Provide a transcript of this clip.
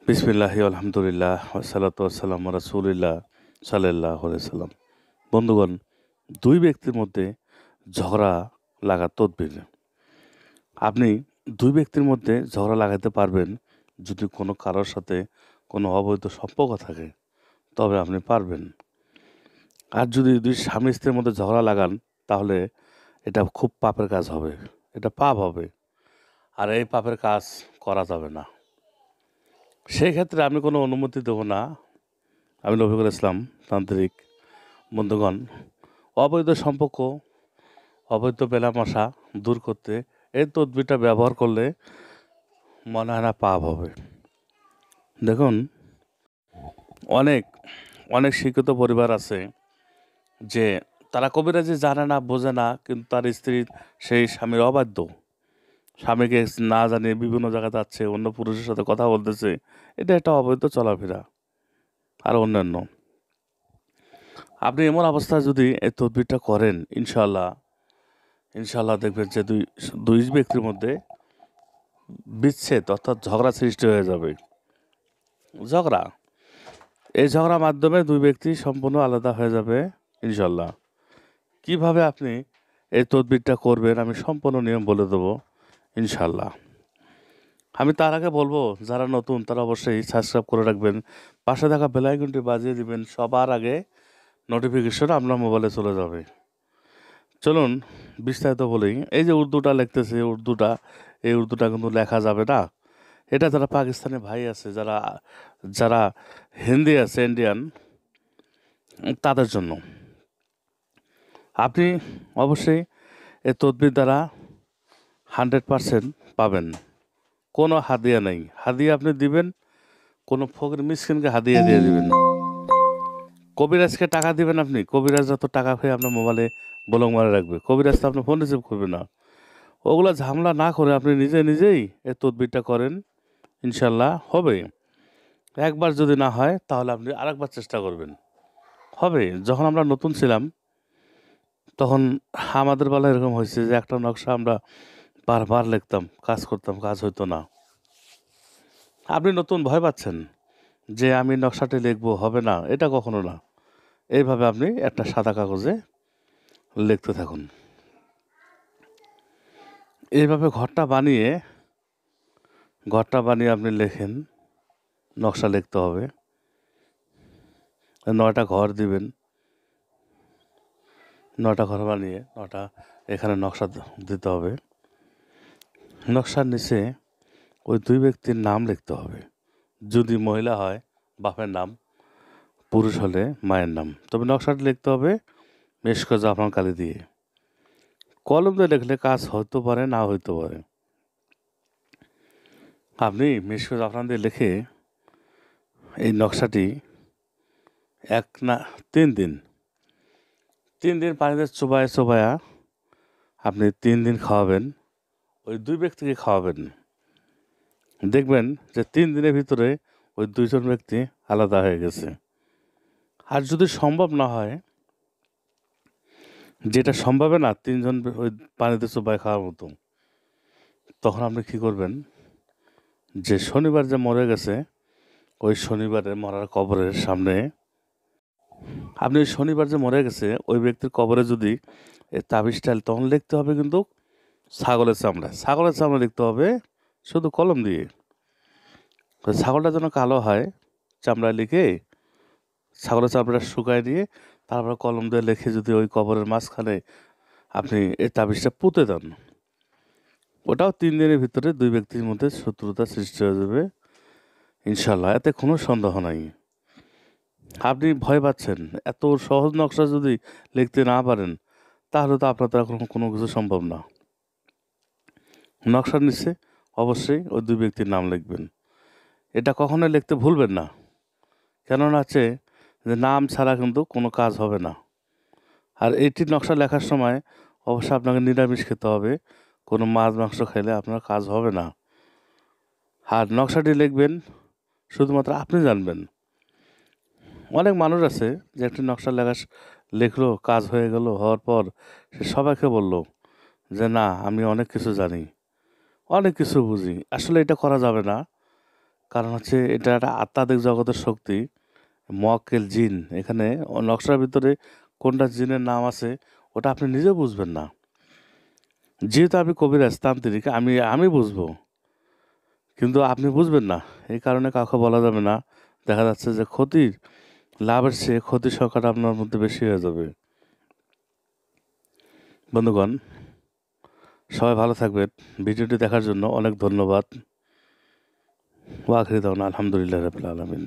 বিসমিল্লাহি আলহামদুলিল্লাহ ওয়াসসালাতু ওয়াসসালামু রাসূলিল্লাহ সাল্লাল্লাহু আলাইহি সাল্লাম। বন্ধুগণ, দুই ব্যক্তির মধ্যে ঝগড়া লাগা তদ্বির। আপনি দুই ব্যক্তির মধ্যে ঝগড়া লাগাতে পারবেন যদি কোনো কারোর সাথে কোনো অবৈধ সম্পর্ক থাকে, তবে আপনি পারবেন। আর যদি দুই স্বামী স্ত্রীর মধ্যে ঝগড়া লাগান, তাহলে এটা খুব পাপের কাজ হবে, এটা পাপ হবে। আর এই পাপের কাজ করা যাবে না। সেই ক্ষেত্রে আমি কোনো অনুমতি দেব না। আমি রফিকুল ইসলাম তান্ত্রিক। বন্ধুগণ, অবৈধ সম্পর্ক, অবৈধ মেলামেশা দূর করতে এই তদবিরটা ব্যবহার করলে মনে হয় না পাপ হবে। দেখুন, অনেক অনেক শিক্ষিত পরিবার আছে যে তারা কবিরাজি জানে না, বোঝে না, কিন্তু তার স্ত্রী সেই স্বামীর অবাধ্য। স্বামীকে না জানিয়ে বিভিন্ন জায়গায় যাচ্ছে, অন্য পুরুষের সাথে কথা বলতেছে। এটা একটা অবৈধ চলাফেরা আর অন্যান্য। আপনি এমন অবস্থায় যদি এই তদবিরটা করেন, ইনশাল্লাহ দেখবেন যে দুই দুই ব্যক্তির মধ্যে বিচ্ছেদ অর্থাৎ ঝগড়া সৃষ্টি হয়ে যাবে। ঝগড়া, এই ঝগড়ার মাধ্যমে দুই ব্যক্তি সম্পূর্ণ আলাদা হয়ে যাবে ইনশাল্লাহ। কিভাবে আপনি এই তদবিরটা করবেন আমি সম্পূর্ণ নিয়ম বলে দেবো ইনশাল্লাহ। আমি তার আগে বলবো, যারা নতুন তারা অবশ্যই সাবস্ক্রাইব করে রাখবেন, পাশে থাকা বেল আইকনটি বাজিয়ে দিবেন, সবার আগে নোটিফিকেশন আপনার মোবাইলে চলে যাবে। চলুন বিস্তারিত বলি। এই যে উর্দুটা লিখতেছে, এই উর্দুটা কিন্তু লেখা যাবে না। এটা যারা পাকিস্তানি ভাই আছে, যারা যারা হিন্দি আছে ইন্ডিয়ান, তাদের জন্য। আপনি অবশ্যই এই তদবির দ্বারা 100% পাবেন। কোনো হাদিয়া নেই। হাদিয়া আপনি দিবেন, কোনো ফকির মিসকিনকে হাদিয়া দিয়ে দিবেন। কবিরাজকে টাকা দিবেন আপনি, কবিরাজ যত টাকা খেয়ে আপনার মোবাইলে বলং মারে রাখবে, কবিরাজ তো আপনার ফোন রিসিভ করবে না। ওগুলো ঝামেলা না করে আপনি নিজেই এই তদবিরটা করেন, ইনশাল্লাহ হবে। একবার যদি না হয় তাহলে আপনি আরেকবার চেষ্টা করবেন, হবে। যখন আমরা নতুন ছিলাম তখন আমাদের বেলা এরকম হয়েছে যে একটা নকশা আমরা বারবার লিখতাম, কাজ করতাম, কাজ হইতো না। আপনি নতুন ভয় পাচ্ছেন যে আমি নকশাটি লিখবো, হবে না, এটা কখনো না। এইভাবে আপনি একটা সাদা কাগজে লিখতে থাকুন। এইভাবে ঘরটা বানিয়ে আপনি লেখেন। নকশা লিখতে হবে, 9টা ঘর দিবেন। 9টা ঘর বানিয়ে 9টা এখানে নকশা দিতে হবে। নকশার নিচে ওই দুই ব্যক্তির নাম লিখতে হবে। যদি মহিলা হয় বাপের নাম, পুরুষ হলে মায়ের নাম। তবে নকশাটি লিখতে হবে মেশক জাফরান কালি দিয়ে। কলম দিয়ে লিখলে কাজ হতে পারে, না হইতে পারে। আপনি মেশক জাফরান দিয়ে লিখে এই নকশাটি 3 দিন পানিতে চোবায়া আপনি 3 দিন খাওয়াবেন। ওই দুই ব্যক্তিকে খাওয়াবেন। দেখবেন যে 3 দিনের ভিতরে ওই দুইজন ব্যক্তি আলাদা হয়ে গেছে। আর যদি সম্ভব না হয়, যেটা সম্ভব না 3জন ওই পানিতে চোবায় খাওয়ার মতো, তখন আপনি কী করবেন, যে শনিবার যে মরে গেছে ওই শনিবারে মরার কবরের সামনে আপনি ওই শনিবার যে মরে গেছে ওই ব্যক্তির কবরে যদি এই তাবিজটা, তখন লিখতে হবে কিন্তু ছাগলের চামড়া লিখতে হবে, শুধু কলম দিয়ে। ছাগলটা যেন কালো হয়, চামড়ায় লিখে ছাগলের চামড়াটা শুকায় নিয়ে তারপর কলম দিয়ে লিখে যদি ওই কবরের মাঝখানে আপনি এই তাবিজটা পুঁতে দেন, ওটাও 3 দিনের ভিতরে দুই ব্যক্তির মধ্যে শত্রুতা সৃষ্টি হয়ে যাবে ইনশাল্লাহ। এতে কোনো সন্দেহ নাই। আপনি ভয় পাচ্ছেন, এত সহজ নকশা যদি লিখতে না পারেন তাহলে তো আপনার দ্বারা কোনো কিছু সম্ভব না। নকশার নিচে অবশ্যই ওই দুই ব্যক্তির নাম লিখবেন। এটা কখনোই লিখতে ভুলবেন না, কেননা আছে যে নাম ছাড়া কিন্তু কোনো কাজ হবে না। আর এইটি নকশা লেখার সময় অবশ্যই আপনাকে নিরামিষ খেতে হবে, কোনো মাছ মাংস খেলে আপনার কাজ হবে না। আর নকশাটি লিখবেন শুধুমাত্র আপনি জানবেন। অনেক মানুষ আছে যে একটি নকশা লিখলো, কাজ হয়ে গেল, হওয়ার পর সে সবাইকে বলল যে না আমি অনেক কিছু জানি, অনেক কিছু বুঝি। আসলে এটা করা যাবে না, কারণ হচ্ছে এটা একটা আত্মাদিক জগতের শক্তি, মোয়াক্কেল জিন। এখানে নকশার ভিতরে কোনটা জিনের নাম আছে ওটা আপনি নিজেও বুঝবেন না। যেহেতু আমি কবিরাজ তান্ত্রিক, আমি বুঝবো, কিন্তু আপনি বুঝবেন না। এই কারণে কাউকে বলা যাবে না। দেখা যাচ্ছে যে লাভের চেয়ে ক্ষতির সংখ্যাটা আপনার মধ্যে বেশি হয়ে যাবে। বন্ধুগণ, সবাই ভালো থাকবেন। ভিডিওটি দেখার জন্য অনেক ধন্যবাদ। ওয়া আখির দাওয়ানা আলহামদুলিল্লাহি রাব্বিল আলামিন।